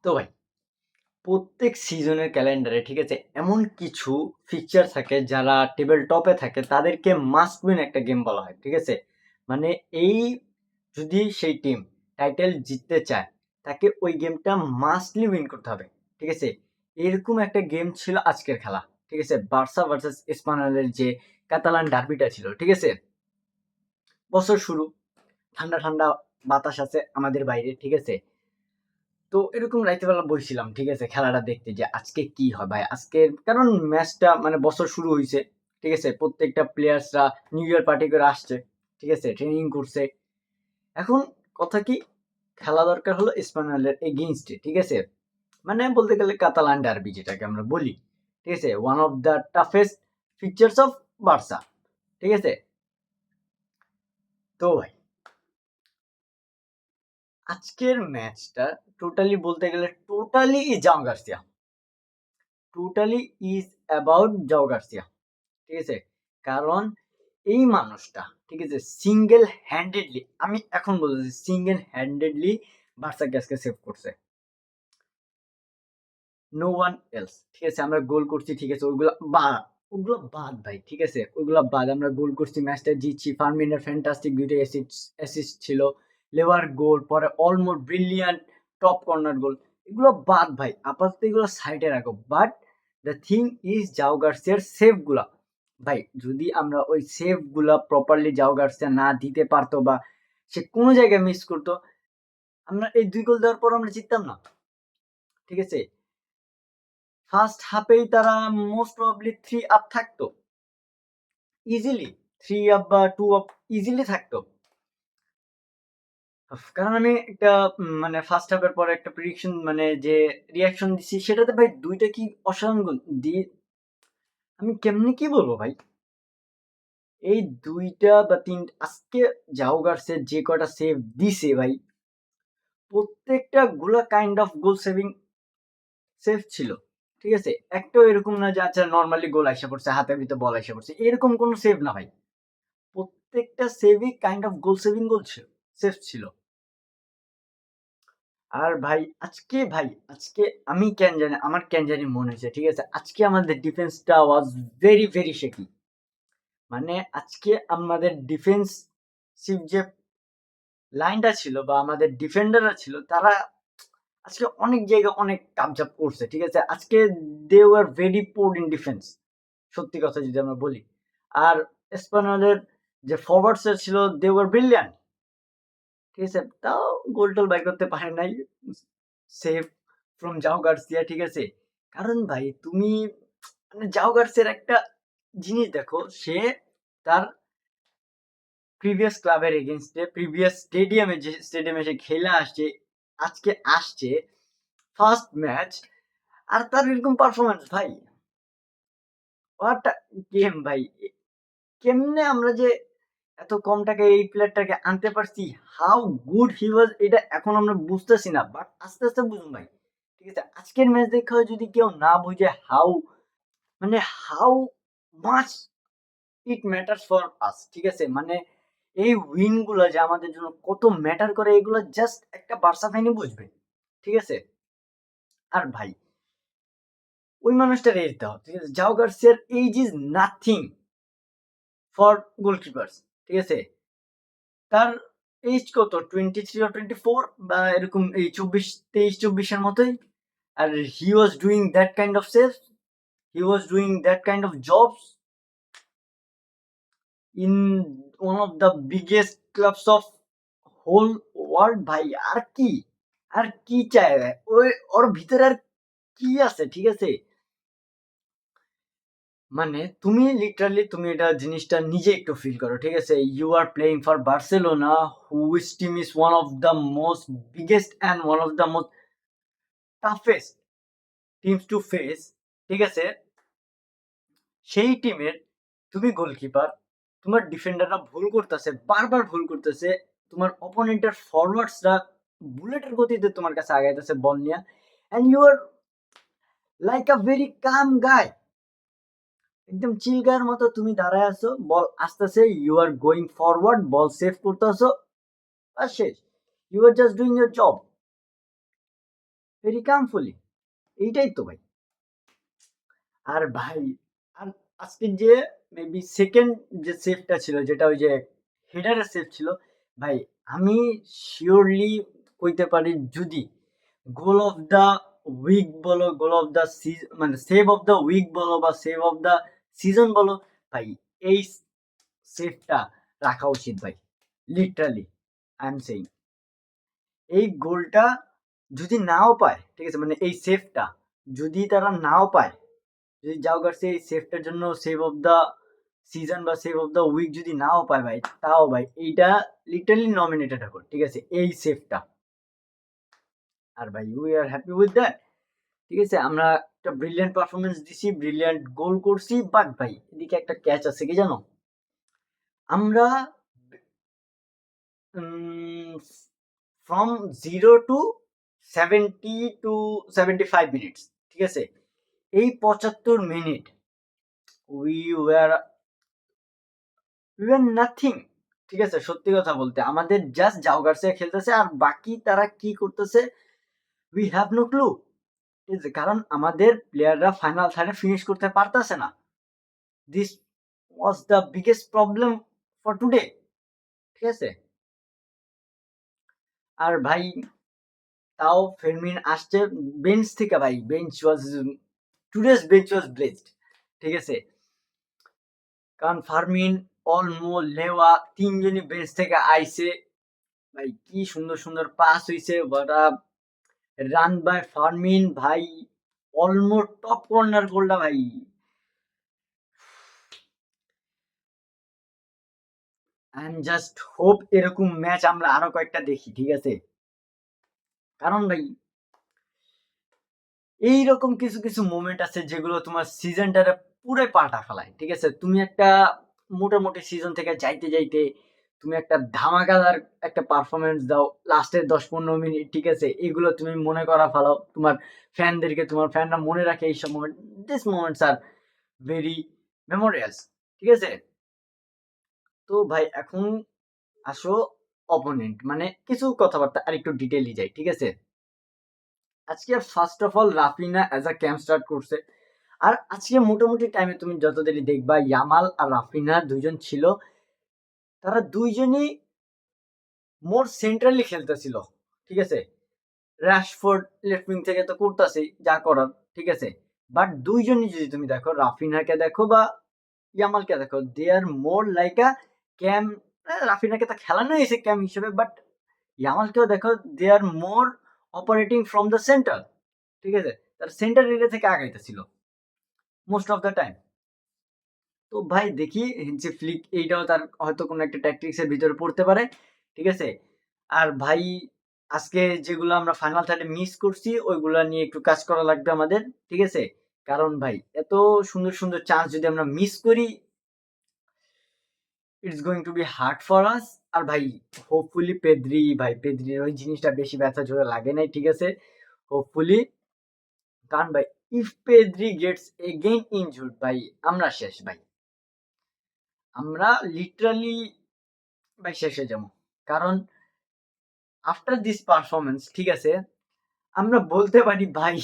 তো ভাই প্রত্যেক সিজনের ক্যালেন্ডারে ঠিক আছে এমন কিছু ফিকচার থাকে যারা টেবিল টপে থাকে তাদেরকে মাস্ট উইন একটা গেম বলা হয়, ঠিক আছে। মানে এই যদি সেই টিম টাইটেল জিততে চায় তাকে ওই গেমটা মাস্টলি উইন করতে হবে, ঠিক আছে। এরকম একটা গেম ছিল আজকের খেলা, ঠিক আছে, বার্সা ভার্সেস এসপানিওলের যে কাতালান ডার্বিটা ছিল, ঠিক আছে। বছর শুরু, ঠান্ডা ঠান্ডা বাতাস আছে আমাদের বাইরে, ঠিক আছে। তো এরকম রাইতেবেলা বসছিলাম, ঠিক আছে, খেলাটা দেখতে যে আজকে কি হয় ভাই আজকের, কারণ ম্যাচটা মানে বছর শুরু হয়েছে, ঠিক আছে, প্রত্যেকটা প্লেয়ার্সরা নিউ ইয়ার পার্টি করে আসছে, ঠিক আছে, ট্রেনিং করছে। এখন কথা কি, খেলা দরকার হলো স্পানিওলের এগেইনস্টে, ঠিক আছে, মানে বলতে গেলে কাতালান ডার্বি যেটাকে আমরা বলি, ঠিক আছে, one of the toughest features of Barca, ঠিক আছে। তো ভাই আজকের ম্যাচটা টোটালি বলতে গেলে totally Zhao Garcia, totally is about Zhao Garcia, ঠিক আছে। কারণ এই মানুষটা, ঠিক আছে, সিঙ্গেল হ্যান্ডেডলি, আমি এখন বলতেছি সিঙ্গেল হ্যান্ডেডলি বার্সাকে আজকে সেভ করছে, নো ওয়ান এলস, ঠিক আছে। আমরা গোল করছি, ঠিক আছে, ওগুলো বাদ ভাই, ঠিক আছে, ওইগুলো বাদ, আমরা গোল করছি, ম্যাচটা জিতছি, ফার্মিনের ফ্যান্টাস্টিক দুইটা অ্যাসিস্ট ছিল, লেভার গোল, পরে almost brilliant top corner goal, এগুলো বাদ ভাই, আপাতত এগুলো সাইডে রাখো। But the thing is Joao গার্সিয়ার সেভ গুলা, ভাই যদি আমরা ওই সেভ গুলা প্রপারলি জাও গার্সিয়া না দিতে পারতো বা সে কোনো জায়গায় মিস করতো, আমরা এই 2 গোল দেওয়ার পর আমরা জিততাম না, ঠিক আছে। ফার্স্ট হাফেই তারা মোস্ট প্রবাবলি 3 আপ থাকতো, ইজিলি 3 আপ বা 2 আপ ইজিলি থাকতো। কারণ আমি একটা মানে ফার্স্ট হাফের পরে একটা প্রেডিকশন মানে যে রিয়াকশন দিছি সেটাতে ভাই দুইটা কি অসাধারণ গোল দিয়ে, আমি কেমনে কি বলবো ভাই, এই দুইটা বা তিন আজকে জাও গার্সিয়া যে কটা সেভ দিছে ভাই, প্রত্যেকটা গুলা kind of goal saving save ছিল, ঠিক আছে। একটাও এরকম না যে আচ্ছা নর্মালি গোল আইসা পড়ছে, হাতের ভিতরে বল আইসা পড়ছে, এরকম কোনো সেভ না ভাই, প্রত্যেকটা সেভই কাইন্ড অফ গোল সেভিং গোল ছিল, সেভ ছিল। আর ভাই আজকে আমি কেন জানি, আমার কেন জানি মনে হয়েছে, ঠিক আছে, আজকে আমাদের ডিফেন্সটা ওয়াজ ভেরি ভেরি শেকি। মানে আজকে আমাদের ডিফেন্সিভ যে লাইনটা ছিল বা আমাদের ডিফেন্ডাররা ছিল তারা আজকে অনেক জায়গায় অনেক কাবজাব করছে, ঠিক আছে। আজকে they were very poor in defence, সত্যি কথা যদি আমরা বলি। আর এসপানিওলের যে ফরওয়ার্ডস ছিল দে ওয়ার ব্রিলিয়ান্ট, ঠিক আছে, তাও গোল টোল বাইর করতে পারে নাই, সেভ ফ্রম জাও গার্সিয়া, ঠিক আছে। কারণ ভাই তুমি মানে জাও গার্সিয়ার একটা জিনিস দেখো, সে তার প্রিভিয়াস ক্লাবের এগেনস্টে প্রিভিয়াস স্টেডিয়ামে যে স্টেডিয়ামে সে খেলে আসছে, আজকে আসছে ফার্স্ট ম্যাচ, আর তার এরকম পারফরমেন্স ভাই, হোয়াট গেম ভাই, কেমনে আমরা যে এত কম টাকায় এই প্লেয়ারটাকে আনতে পারছি, হাউ গুড হি ওয়াজ, এটা এখন আমরা বুঝতেছি না, বাট আস্তে আস্তে বুঝুন ভাই, ঠিক আছে। আজকের ম্যাচ দেখে যদি কেউ না বুঝে হাউ মানে how much it matters for us, ঠিক আছে, মানে এই উইন গুলো যে আমাদের জন্য কত ম্যাটার করে এগুলো জাস্ট একটা বার্সা ফ্যানই বুঝবে, ঠিক আছে। আর ভাই ওই মানুষটা রেস্ট দাও, ঠিক আছে, জাও গার্সিয়ার age is nothing for goalkeepers, ঠিক আছে। তার এজ কত, 23 or 24 বা এরকম, এই 24 23 24-এর মতোই। আর he was doing that kind of save, he was doing that kind of jobs in one of the biggest clubs of whole world. ভাই আর কি, আর কি চায় ওই, ওর ভিতরে আর কি আছে, ঠিক আছে। মানে তুমি লিটারালি তুমি এটা জিনিসটা নিজে একটু ফিল করো, ঠিক আছে, you are playing for Barcelona, which team is one of the most biggest and one of the most toughest teams to face, ঠিক আছে। সেই টিমের তুমি গোলকিপার, তোমার ডিফেন্ডাররা ভুল করতেছে, বারবার ভুল করতেছে, তোমার অপোনেন্টের ফরওয়ার্ডসরা বুলেটের গতিতে তোমার কাছে আগাইতেছে বল নিয়ে, and you are like a very calm guy, একদম চিল গায়ের মতো তুমি দাঁড়ায় আছো, বল আসতেছে, you are going forward, ball save করতেছো, আর শেষ, you are just doing your job. Very calmfully. এইটাই তো ভাই। আর ভাই আর আজকে যে মেবি সেকেন্ড যে সেভটা ছিল, যেটা ওই যে হেডারের সেভ ছিল, ভাই আমি শিওরলি কইতে পারি, যদি গোল অফ দ্য উইক বলো, গোল অফ দ্য মানে সেভ অফ দ্য উইক বলো বা সেভ অফ দ্য সিজন বলো, ভাই এই সেভটা রাখা উচিত ভাই, লিটারালি আই এম সেইং। এই গোলটা যদি নাও পায়, ঠিক আছে, মানে এই সেভটা যদি তারা নাও পায়, যদি যাও গার্সিয়া এই সেভটার জন্য সেভ অফ দ্য সিজন বা সেভ অফ দ্য উইক যদি নাও পায় ভাই, তাও ভাই এইটা লিটারালি নমিনেটেড হবে, ঠিক আছে, এই সেভটা। আর ভাই we are happy with that, ঠিক আছে। আমরা একটা ব্রিলিয়ান্ট পারফরমেন্স দিছি, ব্রিলিয়ান্ট গোল করছি, বাট ভাই এদিকে একটা ক্যাচ আছে কি জানো, আমরা ফ্রম 0 to 70 to 75 মিনিটস, ঠিক আছে, এই 75 মিনিট উই ওয়ার নাথিং, ঠিক আছে। সত্যি কথা বলতে আমাদের জাস্ট জাও গার্সিয়া খেলতেছে, আর বাকি তারা কি করতেছে উই হ্যাভ নো ক্লু, ঠিক আছে, কারণ আমাদের প্লেয়াররা ফাইনাল থার্ডে ফিনিশ করতে পারতেছে না। This was the biggest problem for today, ঠিক আছে। আর ভাই তাও ফেরমিন আসছে বেঞ্চ থেকে, ভাই বেঞ্চ ওয়াজ টুডেস বেঞ্চ ওয়াজ ব্লেসড, ঠিক আছে, কারণ ফার্মিন, অলমো, লেওয়া তিনজনই বেঞ্চ থেকে আইছে, ভাই কি সুন্দর সুন্দর পাস হইছে, what a run by Fermin, ভাই অলমো টপ কর্নার গোলটা ভাই, আই জাস্ট হোপ এরকম ম্যাচ আমরা আরো কয়েকটা দেখি, ঠিক আছে, কারণ ভাই এইরকম কিছু কিছু মোমেন্ট আছে যেগুলো তোমার সিজনটারে পুরো পাল্টা ফেলায়, ঠিক আছে। তুমি একটা মোটামুটি সিজন থেকে যাইতে যাইতে তুমি একটা ধামাকাদার একটা পারফরমেন্স দাও লাস্টের 10-15 মিনিট, ঠিক আছে, এগুলো তুমি মনে করা ফেলাও তোমার ফ্যানদেরকে, তোমার ফ্যানরা মনে রাখে এইসব moment. This moments are very memorious, ঠিক আছে। তো ভাই এখন আসো অপোনেন্ট, মানে কিছু কথাবার্তা আর একটু ডিটেইলি যাই, ঠিক আছে। আজকে first of all Raphinha as a camp start করছে, আর আজকে মোটামুটি টাইমে তুমি যত দেরি দেখবা ইয়ামাল আর রাফিনা দুইজন ছিল, তারা দুইজনই মোর সেন্ট্রালি খেলতেছিল, ঠিক আছে। রাশফোর্ড লেফট উইং থেকে তো করতেছে যা করার, ঠিক আছে, বাট দুইজনই যদি তুমি দেখো, রাফিনাকে দেখো বা ইয়ামালকে দেখো, দে আর মোর লাইক আ ক্যাম। রাফিনাকে তো খেলানো হয়েছে ক্যাম হিসেবে, বাট ইয়ামালকেও দেখো, দে আর মোর অপারেটিং ফ্রম দ্য সেন্টার, ঠিক আছে, তার সেন্টার এরিয়া থেকে আগাইতেছিল মোস্ট অফ দ্য টাইম। তো ভাই দেখি যে ফ্লিক এইটাও তার হয়তো কোনো একটা ট্যাকটিক্স এর ভিতরে পড়তে পারে, ঠিক আছে। আর ভাই আজকে যেগুলো আমরা ফাইনাল থার্ডে মিস করছি ওইগুলা নিয়ে একটু কাজ করা লাগবে আমাদের, ঠিক আছে, কারণ ভাই এত সুন্দর সুন্দর চান্স যদি আমরা মিস করি, it's going to be hard for us. আর ভাই হোপফুলি পেদ্রি, ভাই পেদ্রির ওই জিনিসটা বেশি ব্যথা জোরে লাগে নাই, ঠিক আছে, হোপফুলি, কারণ ভাই if Pedri gets again injured, ভাই আমরা শেষ ভাই, আমরা লিটারালি ভাই শেষ হয়ে যাবো, কারণ আফটার দিস পারফরমেন্স, ঠিক আছে, আমরা বলতে পারি ভাই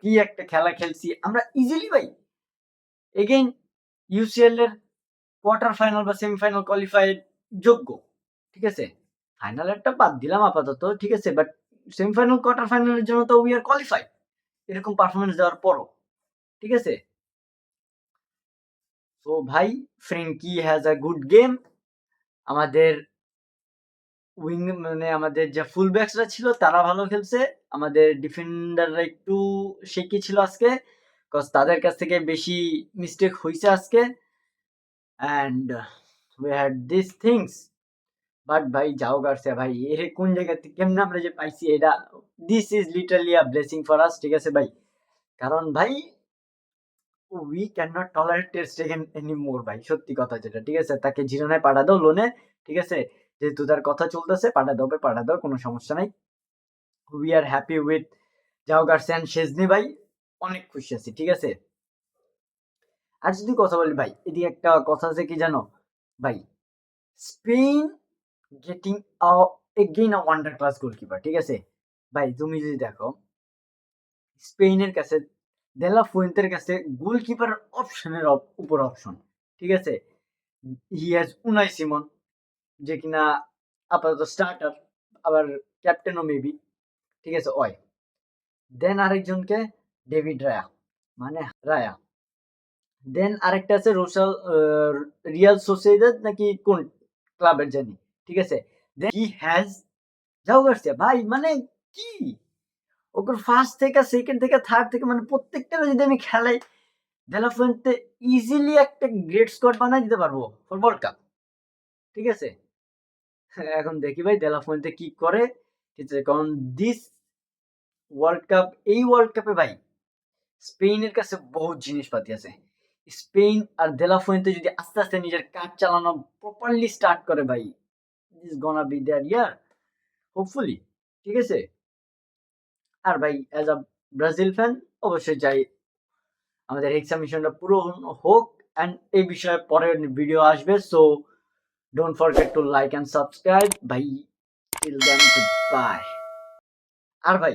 কি একটা খেলা খেলছি আমরা ইজিলি ভাই, এগেইন ইউসিএল এর কোয়ার্টার ফাইনাল বা সেমিফাইনাল কোয়ালিফাইড যোগ্য, ঠিক আছে। ফাইনালেরটা বাদ দিলাম আপাতত, ঠিক আছে, বাট সেমিফাইনাল কোয়ার্টার ফাইনালের জন্য তো উই আর কোয়ালিফাইড এরকম পারফরমেন্স দেওয়ার পরও, ঠিক আছে। তো ভাই Frenkie has a good game, আমাদের উইং মানে আমাদের যে ফুল ব্যাকসরা ছিল তারা ভালো খেলছে, আমাদের ডিফেন্ডাররা একটু শেকি ছিল আজকে, কজ তাদের কাছ থেকে বেশি মিস্টেক হয়েছে আজকে, and we had this things. But ভাই যাও গার্সিয়া ভাই এর কোন জায়গা থেকে কেমনে আমরা যে পাইছি এটা, this is literally a blessing for us, ঠিক আছে ভাই, কারণ ভাই উই ক্যান নট টলারেট টের স্টেগেন এনি মোর ভাই, সত্যি কথা যেটা, ঠিক আছে, তাকে জিরোনায় পাঠা দাও লোনে, ঠিক আছে, যেহেতু তার কথা চলতেছে পাঠা দাও কোনো সমস্যা নাই। We are happy with Joan Garcia and Szczesny ভাই, অনেক খুশি আছি, ঠিক আছে। আর যদি কথা বলি ভাই এদিকে একটা কথা আছে কি জানো ভাই, স্পেন গেটিং এগেইন আ ওয়ান্ডার ক্লাস গোলকিপার, ঠিক আছে। ভাই তুমি যদি দেখো স্পেনের কাছে দেলা ফুয়েন্তের কাছে গোলকিপার অপশনের উপর অপশন, ঠিক আছে। হি হ্যাজ উনাই সিমন, যে কিনা আপাতত স্টার্টার, আবার ক্যাপ্টেনও মেবি, ঠিক আছে ওই। দেন আরেকজনকে ডেভিড রায়া, মানে রায়া। দেন আরেকটা আছে রোসাল, রিয়াল সোসিয়েদাদ নাকি কোন ক্লাবের জানি, ঠিক আছে। দেন হি হ্যাজ জাও গার্সিয়া, ভাই মানে কি ওকে ফার্স্ট থেকে সেকেন্ড থেকে থার্ড থেকে মানে প্রত্যেকটা যদি আমি খেলাই দেলা ফুয়েন্তে ইজিলি একটা গ্রেট স্কোয়াড বানাই দিতে পারবো ফর ওয়ার্ল্ড কাপ, ঠিক আছে। এখন দেখি ভাই দেলা ফুয়েন্তে কি করে, ঠিক আছে। কারণ দিস ওয়ার্ল্ড কাপ, এই ওয়ার্ল্ড কাপে ভাই স্পেনের কাছে বহুত জিনিসপাতি আছে। স্পেন আর দেলা ফুয়েন্তে যদি আস্তে আস্তে নিজের কাজ চালানো প্রপারলি স্টার্ট করে ভাই, is gonna be their year hopefully, ঠিক আছে। আর ভাই অ্যাজ আ ব্রাজিল ফ্যান অবশ্যই চাই আমাদের এক্সাম মিশনটা পুরো হোক, অ্যান্ড এই বিষয়ে পরের ভিডিও আসবে। So don't forget to like and subscribe ভাই। Till then goodbye. আর ভাই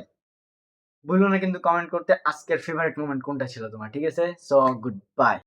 ভুলো না কিন্তু কমেন্ট করতে আজকের ফেভারিট মোমেন্ট কোনটা ছিল তোমার, ঠিক আছে। So good bye.